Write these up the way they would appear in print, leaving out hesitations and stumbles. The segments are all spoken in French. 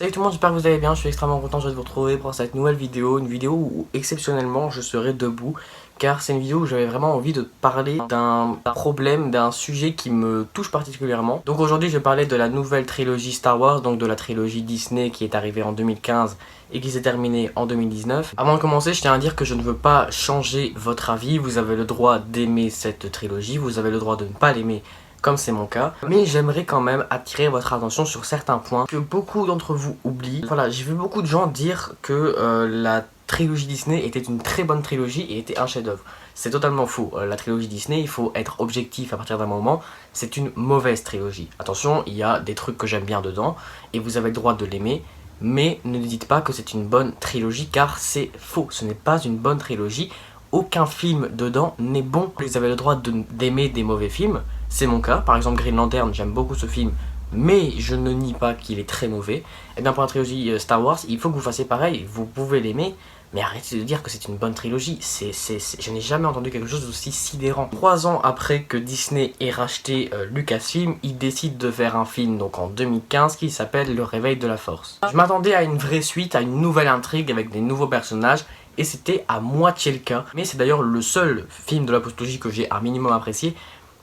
Salut tout le monde, j'espère que vous allez bien, je suis extrêmement content de vous retrouver pour cette nouvelle vidéo, une vidéo où exceptionnellement je serai debout, car c'est une vidéo où j'avais vraiment envie de parler d'un problème, d'un sujet qui me touche particulièrement. Donc aujourd'hui je vais parler de la nouvelle trilogie Star Wars, donc de la trilogie Disney qui est arrivée en 2015 et qui s'est terminée en 2019. Avant de commencer, je tiens à dire que je ne veux pas changer votre avis, vous avez le droit d'aimer cette trilogie, vous avez le droit de ne pas l'aimer, comme c'est mon cas, mais j'aimerais quand même attirer votre attention sur certains points que beaucoup d'entre vous oublient. Voilà, j'ai vu beaucoup de gens dire que la trilogie Disney était une très bonne trilogie et était un chef-d'œuvre. C'est totalement faux. La trilogie Disney, il faut être objectif à partir d'un moment, c'est une mauvaise trilogie. Attention, il y a des trucs que j'aime bien dedans et vous avez le droit de l'aimer, mais ne dites pas que c'est une bonne trilogie car c'est faux. Ce n'est pas une bonne trilogie. Aucun film dedans n'est bon. Vous avez le droit d'aimer des mauvais films. C'est mon cas, par exemple Green Lantern, j'aime beaucoup ce film, mais je ne nie pas qu'il est très mauvais. Et bien pour la trilogie Star Wars, il faut que vous fassiez pareil, vous pouvez l'aimer, mais arrêtez de dire que c'est une bonne trilogie, je n'ai jamais entendu quelque chose d'aussi sidérant. 3 ans après que Disney ait racheté Lucasfilm, ils décident de faire un film donc en 2015 qui s'appelle Le Réveil de la Force. Je m'attendais à une vraie suite, à une nouvelle intrigue avec des nouveaux personnages, et c'était à moitié le cas. Mais c'est d'ailleurs le seul film de la postlogie que j'ai un minimum apprécié.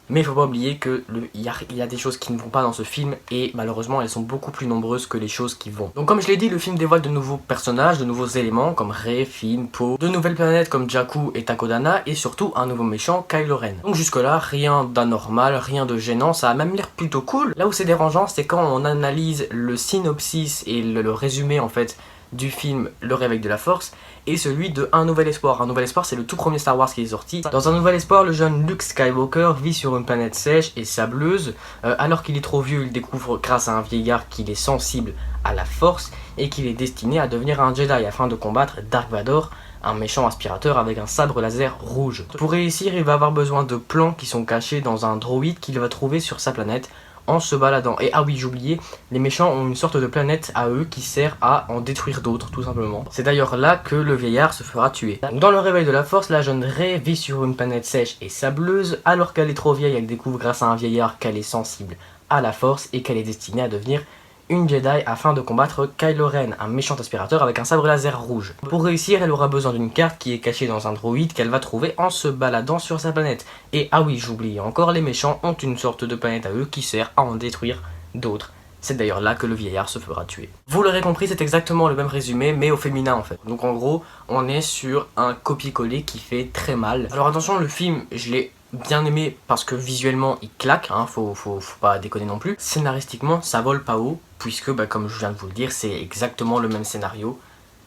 Mais il faut pas oublier qu'il y a des choses qui ne vont pas dans ce film et malheureusement elles sont beaucoup plus nombreuses que les choses qui vont. Donc comme je l'ai dit, le film dévoile de nouveaux personnages, de nouveaux éléments comme Rey, Finn, Poe, de nouvelles planètes comme Jakku et Takodana et surtout un nouveau méchant, Kylo Ren. Donc jusque là, rien d'anormal, rien de gênant, ça a même l'air plutôt cool. Là où c'est dérangeant, c'est quand on analyse le synopsis et le résumé en fait du film Le Réveil de la Force et celui de Un Nouvel Espoir. Un Nouvel Espoir, c'est le tout premier Star Wars qui est sorti. Dans Un Nouvel Espoir, le jeune Luke Skywalker vit sur une planète sèche et sableuse. Alors qu'il est trop vieux, il découvre grâce à un vieillard qu'il est sensible à la Force et qu'il est destiné à devenir un Jedi afin de combattre Dark Vador, un méchant aspirateur avec un sabre laser rouge. Pour réussir, il va avoir besoin de plans qui sont cachés dans un droïde qu'il va trouver sur sa planète en se baladant. Et ah oui, j'oubliais, les méchants ont une sorte de planète à eux qui sert à en détruire d'autres, tout simplement. C'est d'ailleurs là que le vieillard se fera tuer. Donc, dans le Réveil de la Force, la jeune Rey vit sur une planète sèche et sableuse. Alors qu'elle est trop vieille, elle découvre grâce à un vieillard qu'elle est sensible à la Force et qu'elle est destinée à devenir une Jedi afin de combattre Kylo Ren, un méchant aspirateur avec un sabre laser rouge. Pour réussir, elle aura besoin d'une carte qui est cachée dans un droïde qu'elle va trouver en se baladant sur sa planète. Et ah oui, j'oublie encore, les méchants ont une sorte de planète à eux qui sert à en détruire d'autres. C'est d'ailleurs là que le vieillard se fera tuer. Vous l'aurez compris, c'est exactement le même résumé, mais au féminin en fait. Donc en gros, on est sur un copier-coller qui fait très mal. Alors attention, le film, je l'ai bien aimé parce que visuellement il claque, hein, faut pas déconner non plus. Scénaristiquement, ça vole pas haut, puisque comme je viens de vous le dire, c'est exactement le même scénario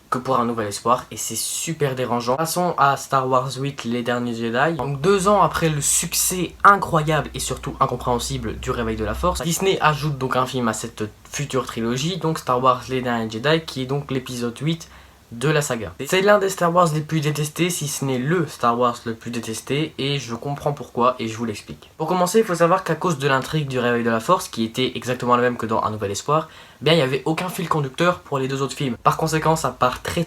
que pour Un Nouvel Espoir et c'est super dérangeant. Passons à Star Wars 8, Les Derniers Jedi. Donc 2 ans après le succès incroyable et surtout incompréhensible du Réveil de la Force, Disney ajoute donc un film à cette future trilogie, donc Star Wars Les Derniers Jedi, qui est donc l'épisode 8 de la saga. C'est l'un des Star Wars les plus détestés, si ce n'est le Star Wars le plus détesté, et je comprends pourquoi et je vous l'explique. Pour commencer, il faut savoir qu'à cause de l'intrigue du Réveil de la Force, qui était exactement la même que dans Un Nouvel Espoir, bien il n'y avait aucun fil conducteur pour les deux autres films. Par conséquent, ça part très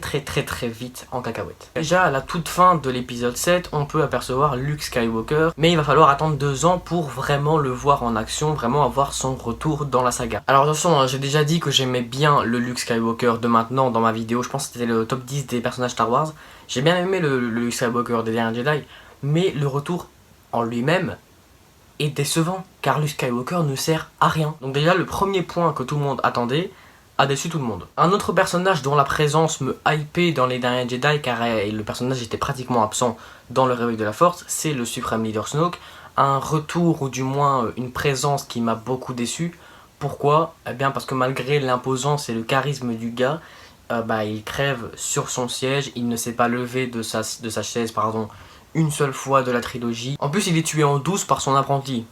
vite en cacahuète. Déjà, à la toute fin de l'épisode 7, on peut apercevoir Luke Skywalker, mais il va falloir attendre 2 ans pour vraiment le voir en action, vraiment avoir son retour dans la saga. Alors attention, hein, j'ai déjà dit que j'aimais bien le Luke Skywalker de maintenant dans ma vidéo, je pense que c'était le top 10 des personnages Star Wars. J'ai bien aimé le Luke Skywalker des Derniers Jedi, mais le retour en lui-même est décevant, car Luke Skywalker ne sert à rien. Donc déjà, le premier point que tout le monde attendait a déçu tout le monde. Un autre personnage dont la présence me hypait dans les Derniers Jedi, car le personnage était pratiquement absent dans le Réveil de la Force, c'est le suprême leader Snoke. Un retour, ou du moins une présence qui m'a beaucoup déçu. Pourquoi? Eh bien parce que malgré l'imposance et le charisme du gars, il crève sur son siège, il ne s'est pas levé de sa chaise, une seule fois de la trilogie. En plus, il est tué en douce par son apprenti.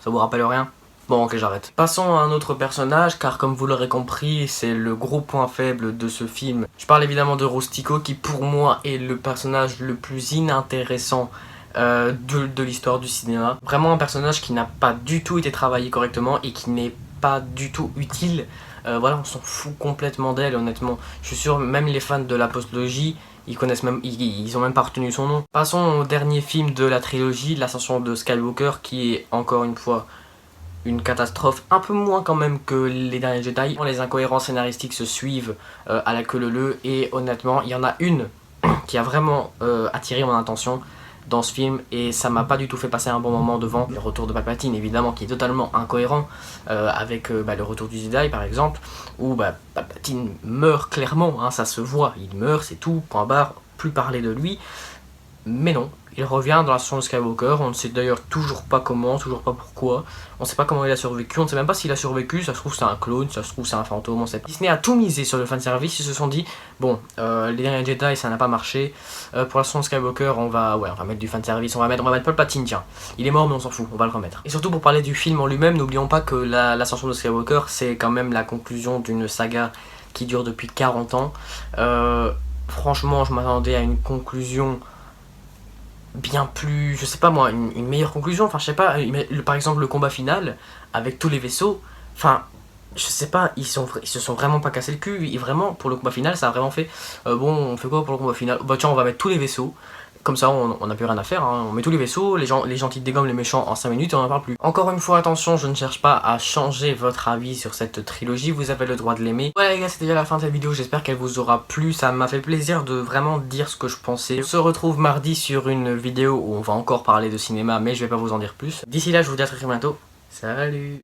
Ça vous rappelle rien? Bon, ok, j'arrête. Passons à un autre personnage, car comme vous l'aurez compris, c'est le gros point faible de ce film. Je parle évidemment de Rustico, qui pour moi est le personnage le plus inintéressant de l'histoire du cinéma. Vraiment un personnage qui n'a pas du tout été travaillé correctement et qui n'est pas du tout utile. Voilà, on s'en fout complètement d'elle, honnêtement. Je suis sûr, même les fans de la postlogie, ils ont même pas retenu son nom. Passons au dernier film de la trilogie, l'ascension de Skywalker, qui est encore une fois une catastrophe, un peu moins quand même que les derniers Jedi. Les incohérences scénaristiques se suivent à la queue leu et honnêtement, il y en a une qui a vraiment attiré mon attention dans ce film et ça m'a pas du tout fait passer un bon moment devant le retour de Palpatine, évidemment, qui est totalement incohérent avec le retour du Jedi par exemple, où Palpatine meurt clairement, hein, ça se voit, il meurt, c'est tout, point barre, plus parler de lui. Mais non, il revient dans l'ascension de Skywalker, on ne sait d'ailleurs toujours pas comment, toujours pas pourquoi, on ne sait pas comment il a survécu, on ne sait même pas s'il a survécu, ça se trouve c'est un clone, ça se trouve c'est un fantôme, on sait pas. Disney a tout misé sur le fanservice, ils se sont dit, bon, les derniers Jedi ça n'a pas marché, pour l'ascension de Skywalker on va mettre du fanservice, on va mettre Palpatine, tiens, il est mort mais on s'en fout, on va le remettre. Et surtout pour parler du film en lui-même, n'oublions pas que l'ascension de Skywalker c'est quand même la conclusion d'une saga qui dure depuis 40 ans, franchement je m'attendais à une conclusion bien plus, je sais pas moi, une meilleure conclusion, enfin je sais pas, par exemple le combat final avec tous les vaisseaux, enfin je sais pas, ils se sont vraiment pas cassé le cul, et vraiment pour le combat final ça a vraiment fait, bon on fait quoi pour le combat final, bah tiens on va mettre tous les vaisseaux, comme ça on n'a plus rien à faire, hein. On met tous les vaisseaux, les gentils dégomment les méchants en 5 minutes et on n'en parle plus. Encore une fois attention, je ne cherche pas à changer votre avis sur cette trilogie, vous avez le droit de l'aimer. Voilà les gars, c'était déjà la fin de cette vidéo, j'espère qu'elle vous aura plu, ça m'a fait plaisir de vraiment dire ce que je pensais. On se retrouve mardi sur une vidéo où on va encore parler de cinéma mais je vais pas vous en dire plus. D'ici là je vous dis à très bientôt, salut.